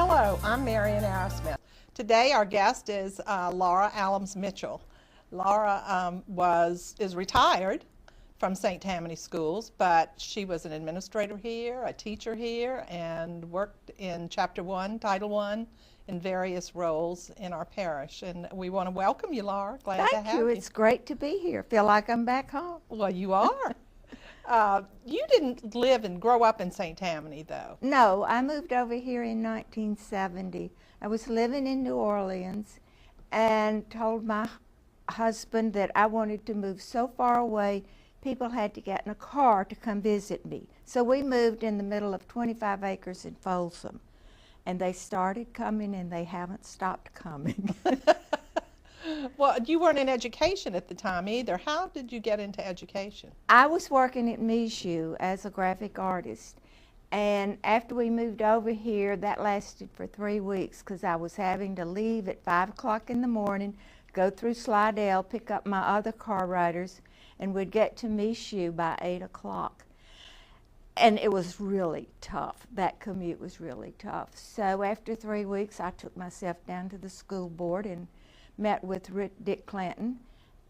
Hello, I'm Marian Arrowsmith. Today our guest is Laura Allums Mitchell. Laura is retired from St. Tammany Schools, but she was an administrator here, a teacher here, and worked in Chapter 1, Title I, in various roles in our parish. And we want to welcome you, Laura. Glad to have you. Thank you. It's great to be here. Feel like I'm back home. Well, you are. You didn't live and grow up in St. Tammany, though. No, I moved over here in 1970. I was living in New Orleans and told my husband that I wanted to move so far away, people had to get in a car to come visit me. So we moved in the middle of 25 acres in Folsom. And they started coming, and they haven't stopped coming. Well, you weren't in education at the time either. How did you get into education? I was working at Mizzou as a graphic artist. And after we moved over here, that lasted for 3 weeks because I was having to leave at 5 o'clock in the morning, go through Slidell, pick up my other car riders, and we'd get to Mizzou by 8 o'clock. And it was really tough. That commute was really tough. So after 3 weeks, I took myself down to the school board and met with Dick Clanton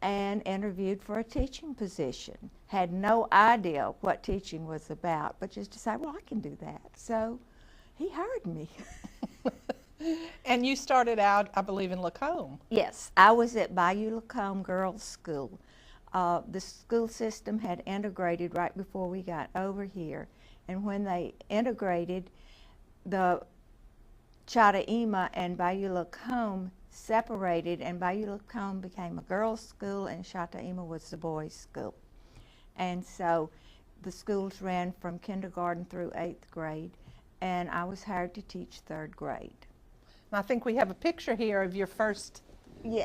and interviewed for a teaching position. Had no idea what teaching was about, but just decided, well, I can do that. So he hired me. And you started out, I believe, in Lacombe. Yes, I was at Bayou Lacombe Girls School. The school system had integrated right before we got over here. And when they integrated, the Chataima and Bayou Lacombe separated, and Bayou Lacombe became a girls' school and Chataima was the boys' school. And so the schools ran from kindergarten through 8th grade, and I was hired to teach 3rd grade. And I think we have a picture here of your first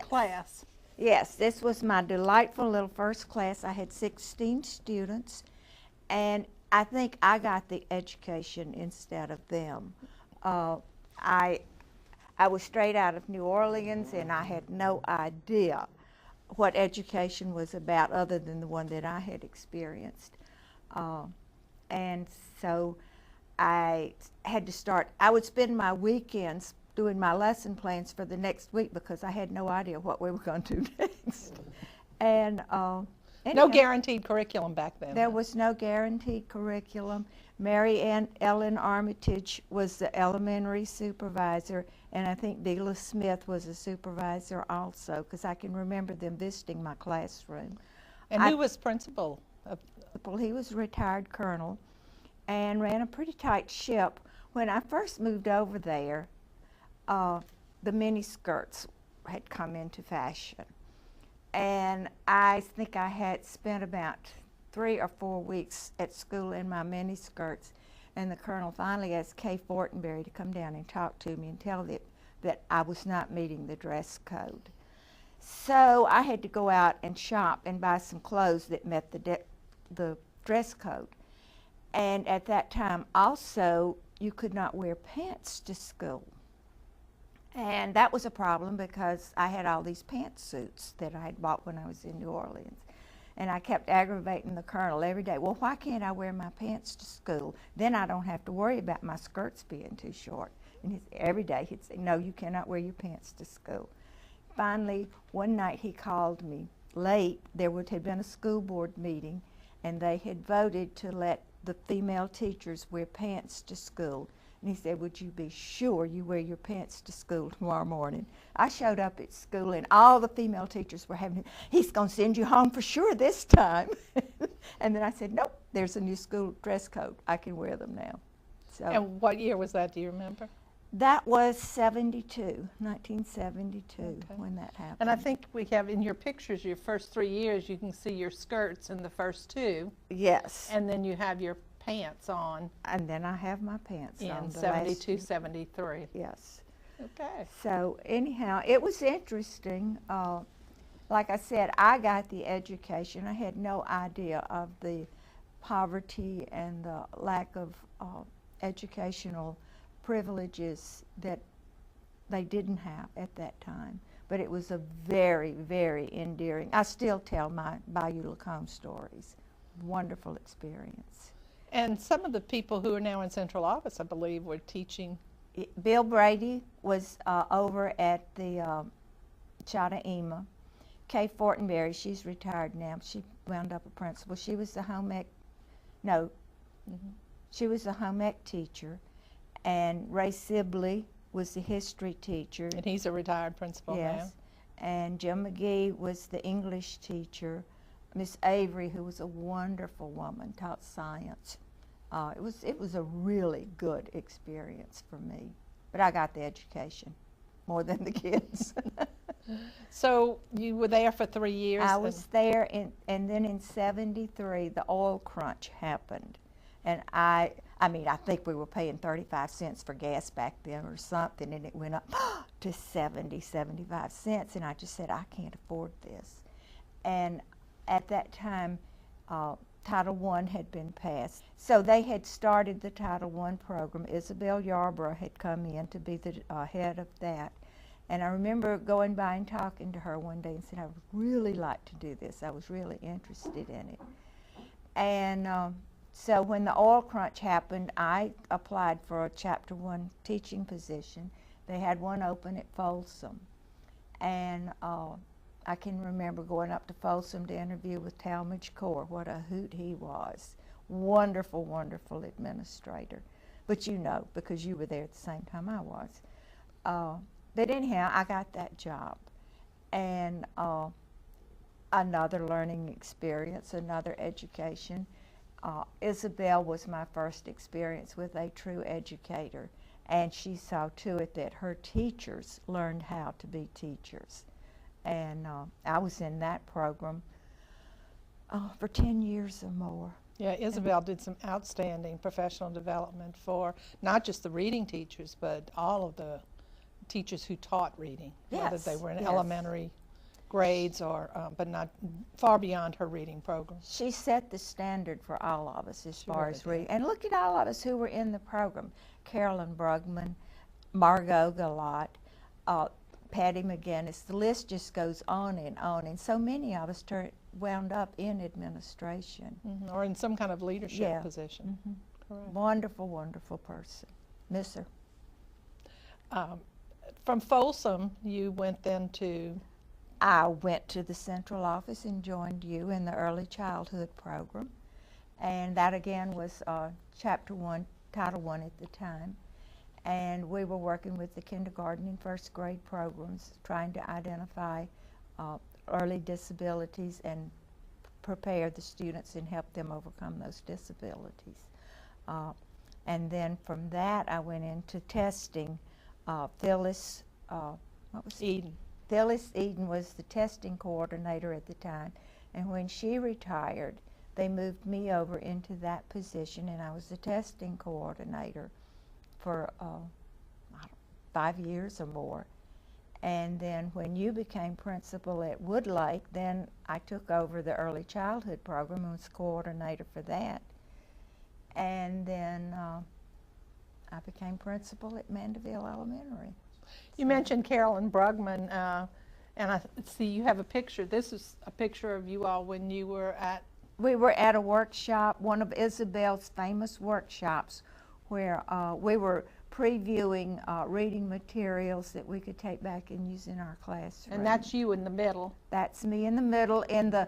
class. Yes, this was my delightful little first class. I had 16 students, and I think I got the education instead of them. I was straight out of New Orleans, and I had no idea what education was about other than the one that I had experienced. And so I had to start, I would spend my weekends doing my lesson plans for the next week because I had no idea what we were going to do next. And no guaranteed curriculum back then. There was no guaranteed curriculum. Mary Ellen Armitage was the elementary supervisor, and I think Deela Smith was a supervisor also, because I can remember them visiting my classroom. And who was principal? Well, he was a retired colonel and ran a pretty tight ship. When I first moved over there, the mini skirts had come into fashion. And I think I had spent about 3 or 4 weeks at school in my mini skirts, and the colonel finally asked Kay Fortenberry to come down and talk to me and tell them that I was not meeting the dress code. So I had to go out and shop and buy some clothes that met the dress code. And at that time also, you could not wear pants to school. And that was a problem because I had all these pantsuits that I had bought when I was in New Orleans. And I kept aggravating the colonel every day. Well, why can't I wear my pants to school? Then I don't have to worry about my skirts being too short. And every day he'd say, no, you cannot wear your pants to school. Finally, one night he called me late. There had been a school board meeting, and they had voted to let the female teachers wear pants to school. And he said, would you be sure you wear your pants to school tomorrow morning? I showed up at school, and all the female teachers were having, he's going to send you home for sure this time. And then I said, nope, there's a new school dress code. I can wear them now. So, and what year was that, do you remember? That was 1972, okay, when that happened. And I think we have in your pictures, your first 3 years, you can see your skirts in the first 2. Yes. And then you have your pants on. And then I have my pants on. In 72, 73. Yes. Okay. So anyhow, it was interesting. Like I said, I got the education. I had no idea of the poverty and the lack of educational privileges that they didn't have at that time. But it was a very, very endearing. I still tell my Bayou Lacombe stories. Wonderful experience. And some of the people who are now in central office, I believe, were teaching Bill Brady was over at the Chataima. Kay Fortenberry, she's retired now. She wound up a principal. She was the home ec, no, she was the home ec teacher. And Ray Sibley was the history teacher. And he's a retired principal now. Yes. And Jim McGee was the English teacher. Miss Avery, who was a wonderful woman, taught science. It was a really good experience for me. But I got the education more than the kids. So you were there for 3 years? I was there, and then in '73, the oil crunch happened. And I mean, I think we were paying 35 cents for gas back then or something, and it went up to 70, 75 cents. And I just said, I can't afford this. And at that time, Title I had been passed. So they had started the Title I program. Isabel Yarborough had come in to be the head of that. And I remember going by and talking to her one day and said, I would really like to do this. I was really interested in it. And so when the oil crunch happened, I applied for a Chapter 1 teaching position. They had one open at Folsom. And I can remember going up to Folsom to interview with Talmadge Core. What a hoot he was. Wonderful, wonderful administrator. But you know, because you were there at the same time I was. But anyhow, I got that job. And another learning experience, another education. Isabel was my first experience with a true educator. And she saw to it that her teachers learned how to be teachers. And I was in that program for 10 years or more. Yeah, Isabel did some outstanding professional development for not just the reading teachers, but all of the teachers who taught reading, whether they were in elementary grades or, but not far beyond her reading program. She set the standard for all of us as far as reading. And look at all of us who were in the program. Carolyn Brugman, Margot Galat, Patty McGinnis. The list just goes on. And so many of us wound up in administration. Or in some kind of leadership position. Correct. Wonderful, wonderful person. Miss her. From Folsom, you went then to? I went to the central office and joined you in the early childhood program. And that again was Chapter 1, Title I at the time. And we were working with the kindergarten and first grade programs, trying to identify early disabilities and prepare the students and help them overcome those disabilities. And then from that, I went into testing. Phyllis, what was Eden. Phyllis Eden was the testing coordinator at the time. And when she retired, they moved me over into that position, and I was the testing coordinator for 5 years or more. And then when you became principal at Woodlake, then I took over the early childhood program and was coordinator for that. And then I became principal at Mandeville Elementary. You mentioned Carolyn Brugman, and I see you have a picture. This is a picture of you all when you were at? We were at a workshop, one of Isabel's famous workshops, where we were previewing reading materials that we could take back and use in our classroom. And that's you in the middle. That's me in the middle in the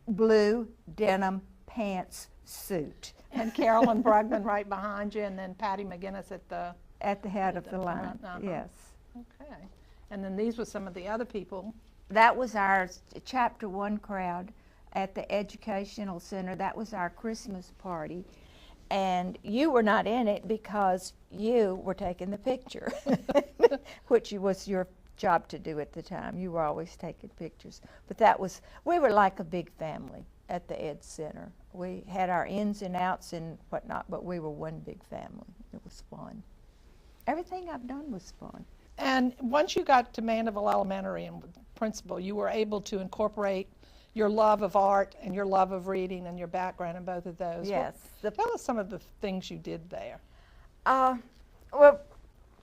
blue denim pants suit. And Carolyn Brugman right behind you, and then Patty McGinnis at the head of the line. Yes. Okay. And then these were some of the other people. That was our Chapter 1 crowd at the Educational Center. That was our Christmas party. And you were not in it because you were taking the picture, which was your job to do at the time. You were always taking pictures. But we were like a big family at the Ed Center. We had our ins and outs and whatnot, but we were one big family. It was fun. Everything I've done was fun. And once you got to Mandeville Elementary and principal, you were able to incorporate your love of art and your love of reading and your background in both of those. Yes. Tell us some of the things you did there. Well,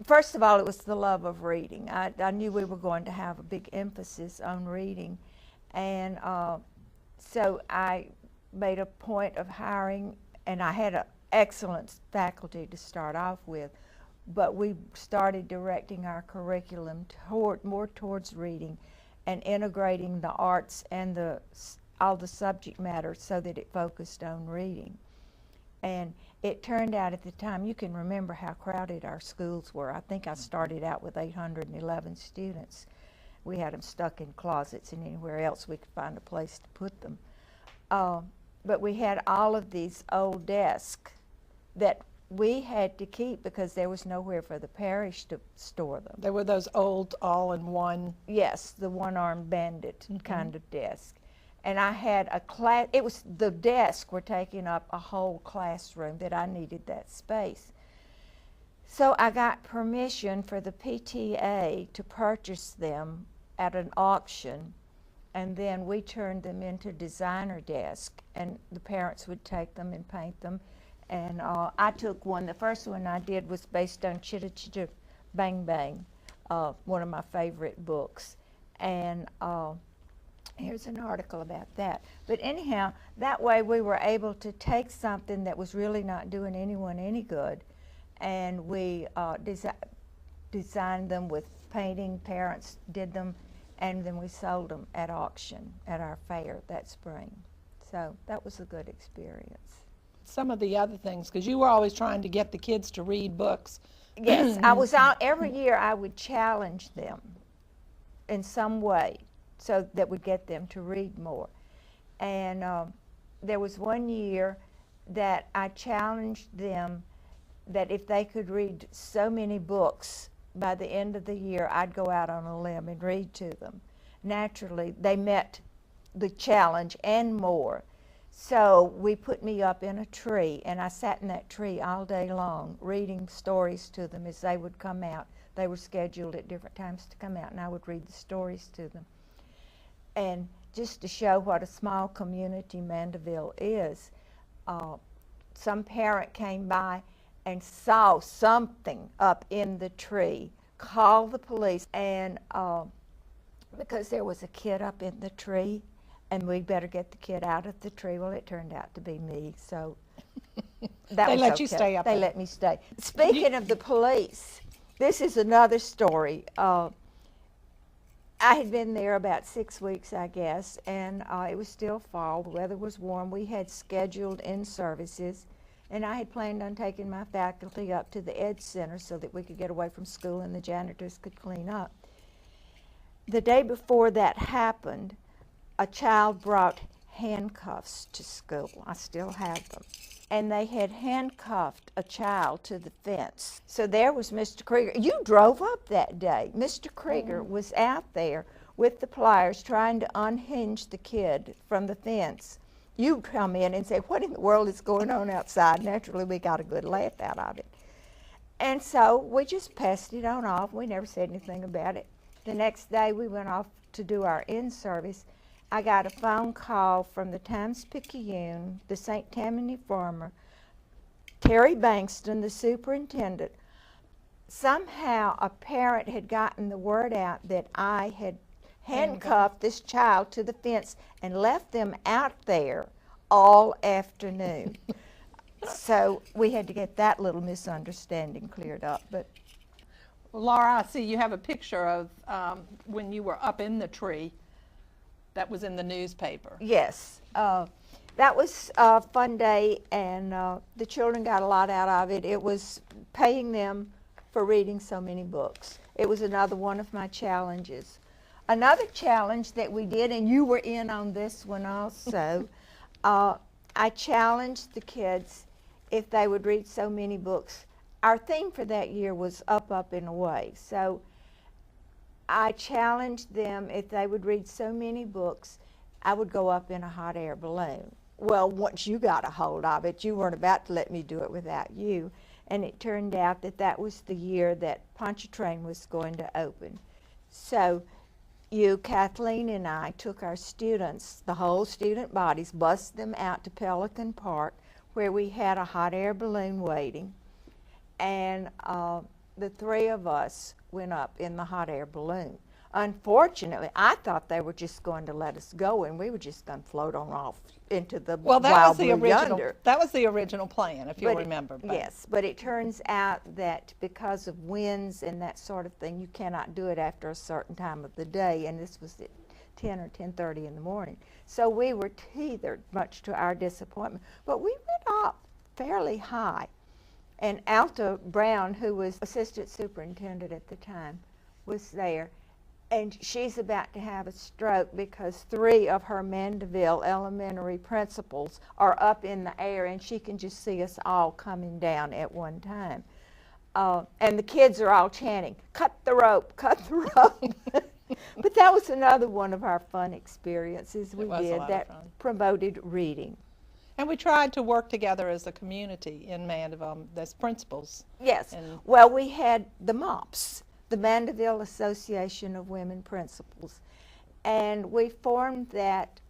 first of all, it was the love of reading. I knew we were going to have a big emphasis on reading. And so I made a point of hiring, and I had an excellent faculty to start off with. but we started directing our curriculum more towards reading and integrating the arts and all the subject matter so that it focused on reading. And it turned out at the time, you can remember how crowded our schools were. I think I started out with 811 students. We had them stuck in closets and anywhere else we could find a place to put them. But we had all of these old desks that we had to keep because there was nowhere for the parish to store them. There were those old all-in-one. Yes, the one-armed bandit kind of desk. And I had a class, the desks were taking up a whole classroom that I needed that space. So I got permission for the PTA to purchase them at an auction, and then we turned them into designer desks, and the parents would take them and paint them. And I took one, the first one I did was based on Chitta Chitta Bang Bang, one of my favorite books. And here's an article about that. But anyhow, that way we were able to take something that was really not doing anyone any good, and we designed them with painting. Parents did them, and then we sold them at auction at our fair that spring. So that was a good experience. Some of the other things, because you were always trying to get the kids to read books. Yes, I was out every year. I would challenge them in some way so that would get them to read more. And there was one year that I challenged them that if they could read so many books by the end of the year, I'd go out on a limb and read to them. Naturally, they met the challenge and more. So we put me up in a tree, and I sat in that tree all day long reading stories to them as they would come out. They were scheduled at different times to come out, and I would read the stories to them. And just to show what a small community Mandeville is, some parent came by and saw something up in the tree, called the police, and because there was a kid up in the tree, and we better get the kid out of the tree. Well, it turned out to be me, so that They was let okay. you stay up They there. let me stay. Speaking of the police, this is another story. I had been there about 6 weeks, I guess, and it was still fall. The weather was warm. We had scheduled in-services, and I had planned on taking my faculty up to the Ed Center so that we could get away from school and the janitors could clean up. The day before that happened, a child brought handcuffs to school. I still have them. And they had handcuffed a child to the fence. So there was Mr. Krieger. You drove up that day. Mr. Krieger was out there with the pliers trying to unhinge the kid from the fence. You come in and say, what in the world is going on outside? Naturally, we got a good laugh out of it. And so we just passed it on off. We never said anything about it. The next day we went off to do our in-service. I got a phone call from the Times-Picayune, the St. Tammany Farmer, Terry Bankston, the superintendent. Somehow a parent had gotten the word out that I had handcuffed this child to the fence and left them out there all afternoon. So we had to get that little misunderstanding cleared up. But Laura, I see you have a picture of when you were up in the tree. That was in the newspaper. yes, that was a fun day, and the children got a lot out of it. It was paying them for reading so many books. It was another one of my challenges. Another challenge that we did, and you were in on this one also, I challenged the kids if they would read so many books. Our theme for that year was Up, Up, and Away. So I challenged them if they would read so many books, I would go up in a hot air balloon. Well, once you got a hold of it, you weren't about to let me do it without you. And it turned out that that was the year that Pontchartrain was going to open. So you, Kathleen, and I took our students, the whole student bodies, bussed them out to Pelican Park, where we had a hot air balloon waiting. And the three of us went up in the hot air balloon. Unfortunately, I thought they were just going to let us go, and we were just going to float on off into the Well, that wild was the blue original. yonder. That was the original plan, if you'll But remember. But yes, but it turns out that because of winds and that sort of thing, you cannot do it after a certain time of the day, and this was at 10 or 10:30 in the morning. So we were tethered, much to our disappointment. But we went up fairly high, and Alta Brown, who was assistant superintendent at the time, was there. And she's about to have a stroke because 3 of her Mandeville elementary principals are up in the air, and she can just see us all coming down at one time. And the kids are all chanting, "Cut the rope, cut the rope." But that was another one of our fun experiences we was a did lot of that fun. promoted reading. And we tried to work together as a community in Mandeville as principals. Yes. And Well, we had the MOPS, the Mandeville Association of Women Principals, and we formed that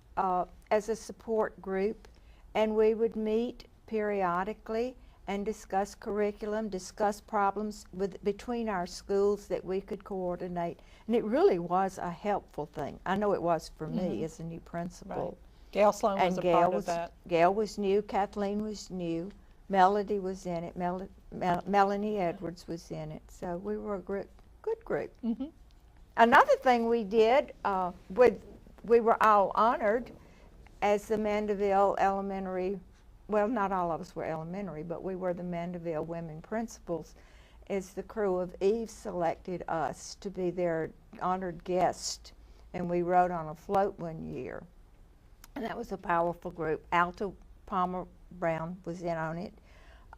as a support group, and we would meet periodically and discuss curriculum, discuss problems between our schools that we could coordinate, and it really was a helpful thing. I know it was for me as a new principal. Right. Gail Sloan was And a Gail part was, of that. Gail was new, Kathleen was new, Melody was in it, Melanie Edwards was in it, so we were a good group. Mhm. Another thing we did, we were all honored as the Mandeville Elementary, well, not all of us were elementary, but we were the Mandeville women principals, as the crew of Eve selected us to be their honored guest, and we rode on a float one year. And that was a powerful group. Alta Palmer Brown was in on it.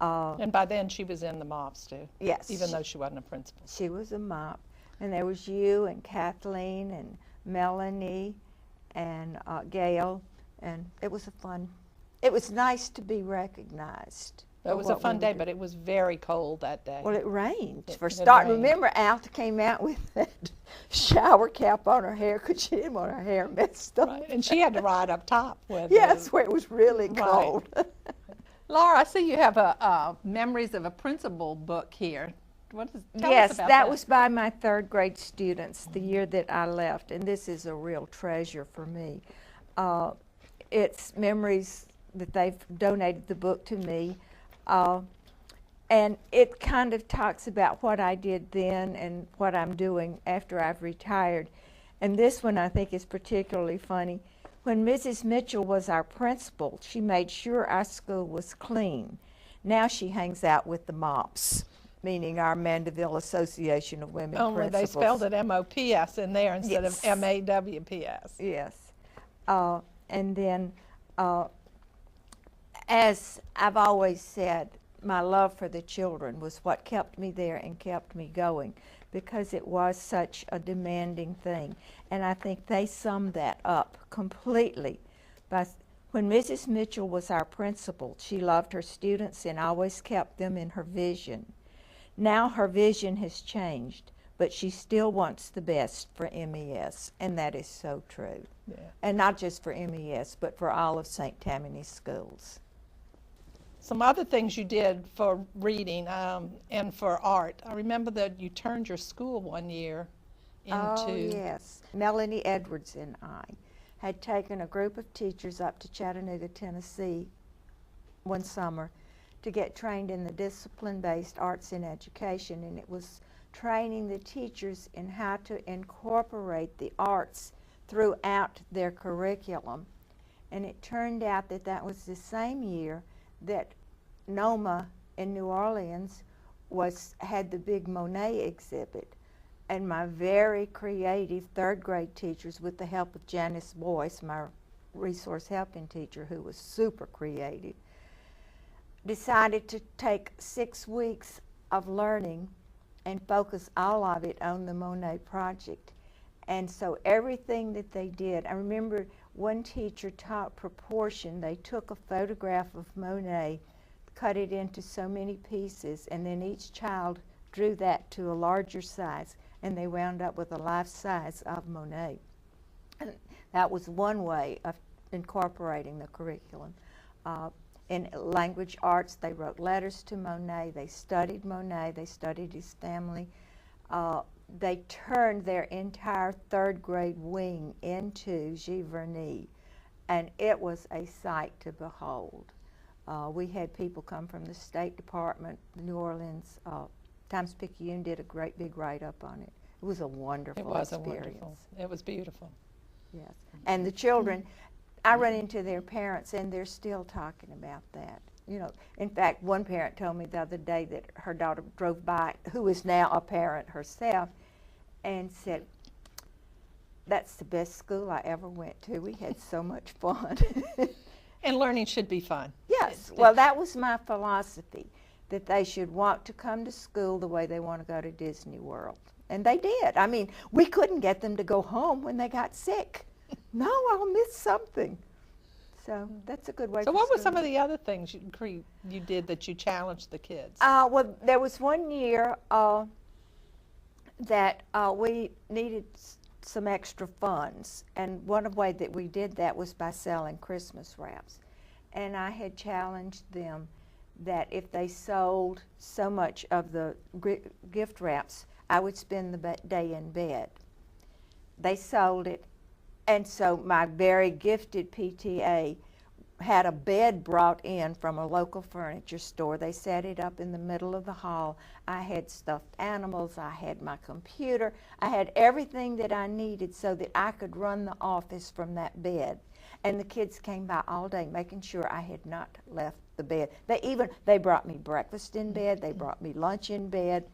And by then she was in the MOPS too. Yes. Even though she wasn't a principal. She was a mop. And there was you and Kathleen and Melanie and Gail. And it was it was nice to be recognized. It was a fun day, but it was very cold that day. Well, it rained. For It starting, rained. remember Alta came out with that shower cap on her hair because she didn't want her hair messed up. Right. And she had to ride up top with Yes, where it was really Right. cold. Laura, I see you have a Memories of a Principal book here. Tell us Yes, about that was by my 3rd grade students the year that I left, and this is a real treasure for me. It's memories that they've donated the book to me, and it kind of talks about what I did then and what I'm doing after I've retired. And this one I think is particularly funny. When Mrs. Mitchell was our principal, she made sure our school was clean. Now she hangs out with the MOPS, meaning our Mandeville Association of Women Only Principals. they spelled it M-O-P-S in there instead Yes. of M-A-W-P-S. Yes. And then, as I've always said, my love for the children was what kept me there and kept me going, because it was such a demanding thing. And I think they summed that up completely. When Mrs. Mitchell was our principal, she loved her students and always kept them in her vision. Now her vision has changed, but she still wants the best for MES, and that is so true. Yeah. And not just for MES, but for all of St. Tammany schools. Some other things you did for reading and for art. I remember that you turned your school one year into... Oh, yes. Melanie Edwards and I had taken a group of teachers up to Chattanooga, Tennessee one summer to get trained in the discipline-based arts in education, and it was training the teachers in how to incorporate the arts throughout their curriculum. And it turned out that that was the same year that NOMA in New Orleans had the big Monet exhibit. And my very creative 3rd grade teachers, with the help of Janice Boyce, my resource helping teacher who was super creative, decided to take 6 weeks of learning and focus all of it on the Monet project. And so everything that they did, I remember one teacher taught proportion. They took a photograph of Monet, cut it into so many pieces, and then each child drew that to a larger size, and they wound up with a life size of Monet. And that was one way of incorporating the curriculum. In language arts, they wrote letters to Monet, they studied his family. they turned their entire third grade wing into Giverny, and it was a sight to behold. We had people come from the State Department, New Orleans, Times-Picayune did a great big write-up on it. It was a wonderful experience. It was wonderful. It was beautiful. Yes, and the children, I run into their parents, and they're still talking about that. You know, in fact, one parent told me the other day that her daughter drove by, who is now a parent herself, and said, "That's the best school I ever went to. We had so much fun." And learning should be fun. Yes, well, that was my philosophy, that they should want to come to school the way they want to go to Disney World. And they did. I mean, we couldn't get them to go home when they got sick. No, I'll miss something. So that's a good way. So for what were school some to of the other things you did that you challenged the kids? Well, there was one year that we needed some extra funds, and one way that we did that was by selling Christmas wraps. And I had challenged them that if they sold so much of the gift wraps, I would spend the day in bed. They sold it, and so my very gifted PTA had a bed brought in from a local furniture store. They set it up in the middle of the hall. I had stuffed animals, I had my computer, I had everything that I needed so that I could run the office from that bed. And the kids came by all day making sure I had not left the bed. They brought me breakfast in bed, they brought me lunch in bed.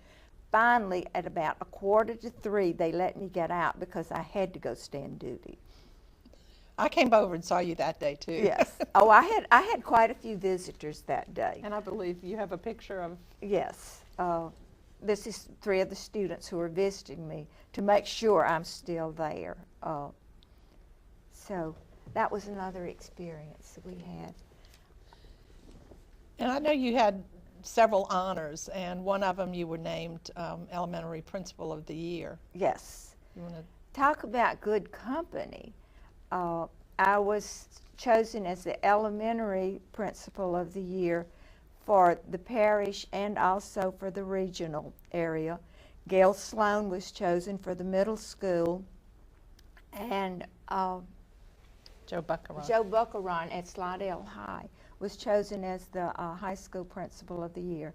Finally, at about 2:45, they let me get out because I had to go stand duty. I came over and saw you that day too. Yes. Oh, I had quite a few visitors that day. And I believe you have a picture of. Yes. This is 3 of the students who are visiting me to make sure I'm still there. So that was another experience that we had. And I know you had several honors, and one of them you were named Elementary Principal of the Year. Yes. You want to talk about good company? I was chosen as the Elementary Principal of the Year for the parish and also for the regional area. Gail Sloan was chosen for the middle school, and Joe Buckaron. Joe Buckaron at Slidell High was chosen as the high school principal of the year.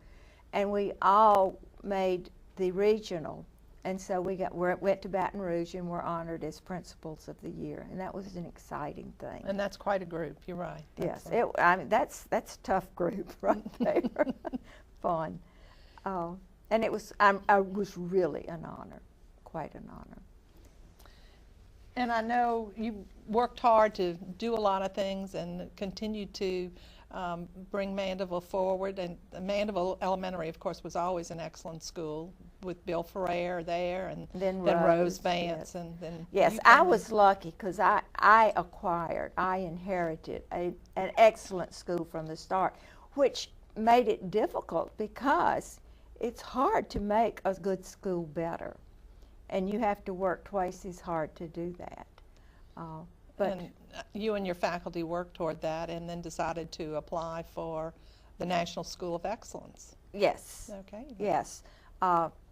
And we all made the regional, and so we went to Baton Rouge and were honored as principals of the year, and that was an exciting thing. And that's quite a group, you're right. Yes, I mean, that's a tough group right there. Fun. And it was really an honor, quite an honor. And I know you worked hard to do a lot of things and continue to bring Mandeville forward. And Mandeville Elementary, of course, was always an excellent school with Bill Ferrer there, and then Rose Vance. Yes, and then yes, I was lucky because I inherited an excellent school from the start, which made it difficult because it's hard to make a good school better. And you have to work twice as hard to do that. And you and your faculty worked toward that and then decided to apply for the National School of Excellence. Yes. Okay. Yes.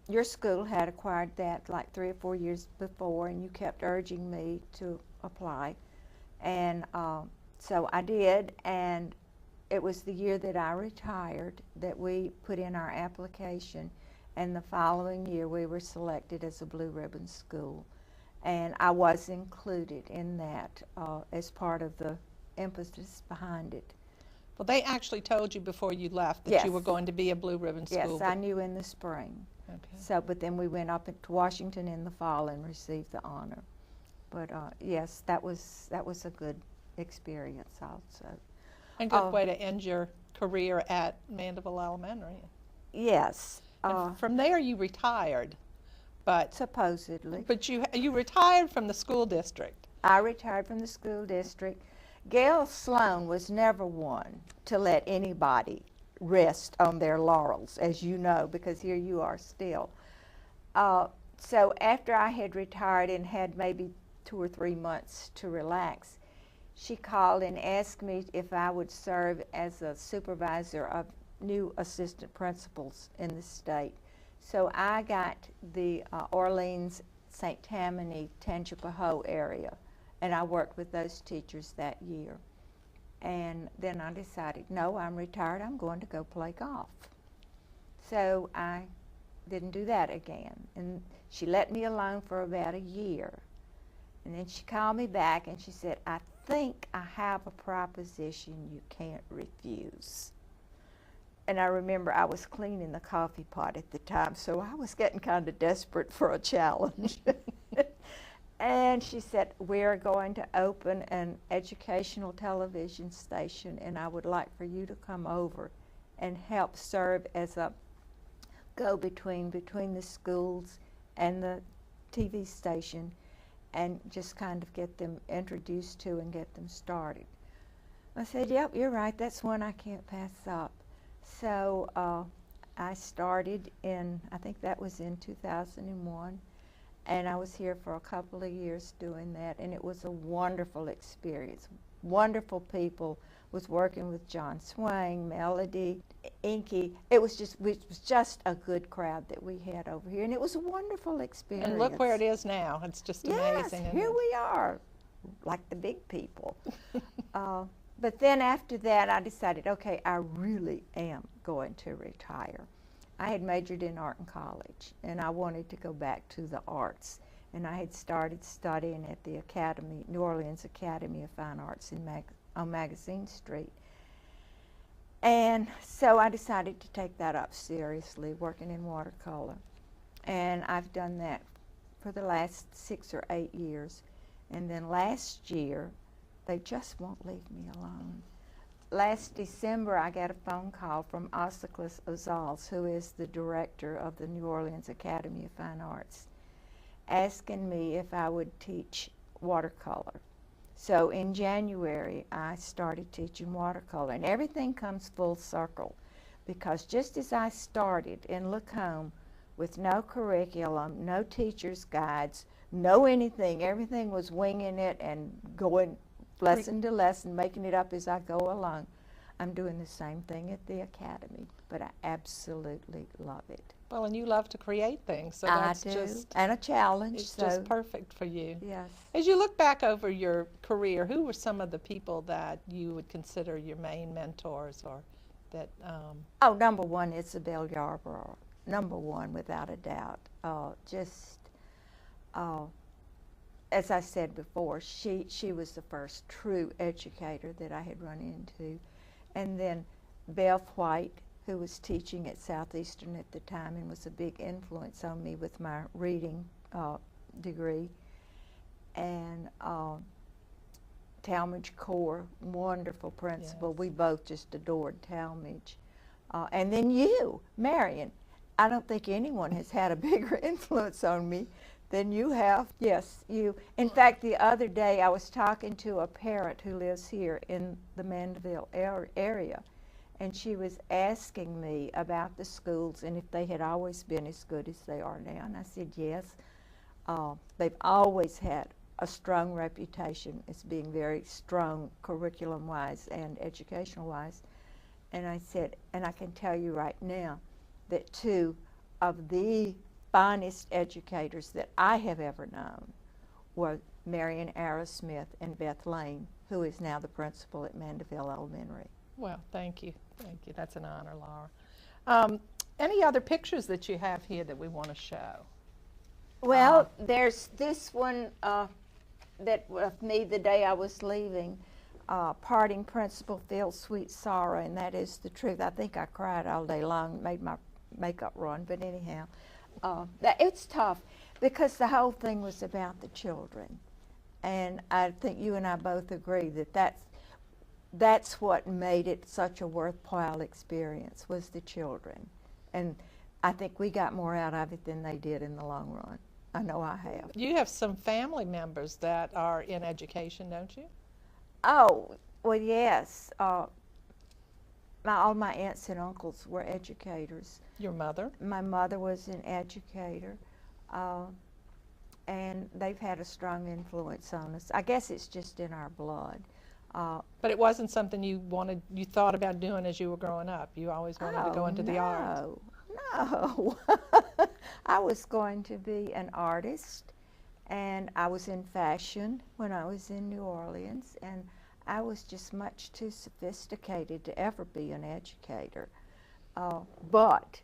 Your school had acquired that like 3 or 4 years before, and you kept urging me to apply. And so I did, and it was the year that I retired that we put in our application. And the following year, we were selected as a Blue Ribbon School. And I was included in that as part of the emphasis behind it. Well, they actually told you before you left that you were going to be a Blue Ribbon School. Yes, I knew in the spring. Okay. So, but then we went up to Washington in the fall and received the honor. But yes, that was a good experience also. And good way to end your career at Mandeville Elementary. Yes. From there, you retired, but supposedly. But you retired from the school district. I retired from the school district. Gail Sloan was never one to let anybody rest on their laurels, as you know, because here you are still. So after I had retired and had maybe 2 or 3 months to relax, she called and asked me if I would serve as a supervisor of new assistant principals in the state. So I got the Orleans, St. Tammany, Tangipahoa area, and I worked with those teachers that year. And then I decided, no, I'm retired, I'm going to go play golf. So I didn't do that again. And she let me alone for about a year. And then she called me back and she said, I think I have a proposition you can't refuse. And I remember I was cleaning the coffee pot at the time, so I was getting kind of desperate for a challenge. And she said, we're going to open an educational television station, and I would like for you to come over and help serve as a go-between between the schools and the TV station, and just kind of get them introduced to and get them started. I said, yep, you're right, that's one I can't pass up. So I started in, I think that was in 2001, and I was here for a couple of years doing that, and it was a wonderful experience. Wonderful people. Was working with John Swain, Melody, Inky. It was just a good crowd that we had over here, and it was a wonderful experience. And look where it is now. It's just amazing. Yes, here we are, like the big people. But then after that, I decided, okay, I really am going to retire. I had majored in art in college, and I wanted to go back to the arts. And I had started studying at the Academy, New Orleans Academy of Fine Arts on Magazine Street. And so I decided to take that up seriously, working in watercolor. And I've done that for the last 6 or 8 years. And then last year, they just won't leave me alone. Last December, I got a phone call from Osicles Ozals, who is the director of the New Orleans Academy of Fine Arts, asking me if I would teach watercolor. So in January, I started teaching watercolor, and everything comes full circle, because just as I started in Lacombe with no curriculum, no teacher's guides, no anything, everything was winging it and going lesson to lesson, making it up as I go along. I'm doing the same thing at the Academy, but I absolutely love it. Well, and you love to create things, so that's and a challenge. It's just perfect for you. Yes. As you look back over your career, who were some of the people that you would consider your main mentors, or that? Oh, number one, Isabel Yarborough. Number one, without a doubt. As I said before, she was the first true educator that I had run into. And then Bev White, who was teaching at Southeastern at the time and was a big influence on me with my reading degree. And Talmadge Core, wonderful principal. Yes. We both just adored Talmadge. And then you, Marion. I don't think anyone has had a bigger influence on me than you have. Yes, you. In fact, the other day I was talking to a parent who lives here in the Mandeville area, and she was asking me about the schools and if they had always been as good as they are now. And I said, yes. They've always had a strong reputation as being very strong curriculum-wise and educational-wise. And I said, and I can tell you right now that 2 of the finest educators that I have ever known were Marion Arrowsmith and Beth Lane, who is now the principal at Mandeville Elementary. Well, thank you. Thank you. That's an honor, Laura. Any other pictures that you have here that we want to show? Well, there's this one that of me the day I was leaving, parting Principal Phil Sweet Sorrow, and that is the truth. I think I cried all day long, made my makeup run, but anyhow. It's tough because the whole thing was about the children, and I think you and I both agree that that's what made it such a worthwhile experience, was the children, and I think we got more out of it than they did in the long run. I know I have. You have some family members that are in education, don't you? Oh, well, yes. All my aunts and uncles were educators. Your mother? My mother was an educator, and they've had a strong influence on us. I guess it's just in our blood. But it wasn't something you thought about doing as you were growing up. You always wanted to go into the arts. No. I was going to be an artist, and I was in fashion when I was in New Orleans, and I was just much too sophisticated to ever be an educator. But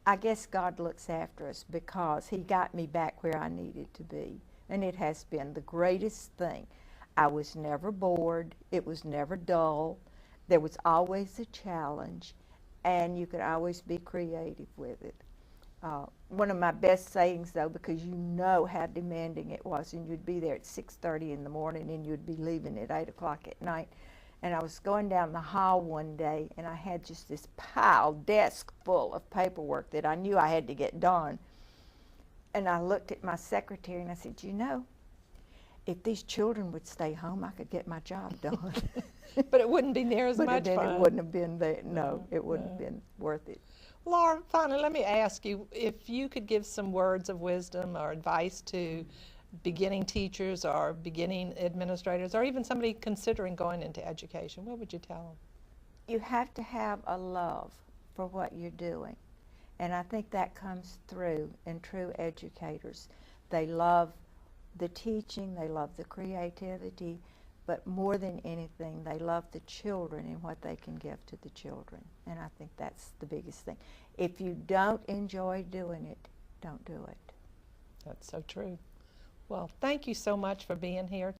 I guess God looks after us because He got me back where I needed to be, and it has been the greatest thing. I was never bored. It was never dull. There was always a challenge, and you could always be creative with it. One of my best sayings, though, because you know how demanding it was, and you'd be there at 6:30 in the morning and you'd be leaving at 8 o'clock at night. And I was going down the hall one day, and I had just this desk full of paperwork that I knew I had to get done. And I looked at my secretary and I said, you know, if these children would stay home, I could get my job done. But it wouldn't be near as But much then fun. it wouldn't have been there. No, it wouldn't have been worth it. Laura, finally, let me ask you, if you could give some words of wisdom or advice to beginning teachers or beginning administrators or even somebody considering going into education, what would you tell them? You have to have a love for what you're doing. And I think that comes through in true educators. They love the teaching, they love the creativity, but more than anything, they love the children and what they can give to the children. And I think that's the biggest thing. If you don't enjoy doing it, don't do it. That's so true. Well, thank you so much for being here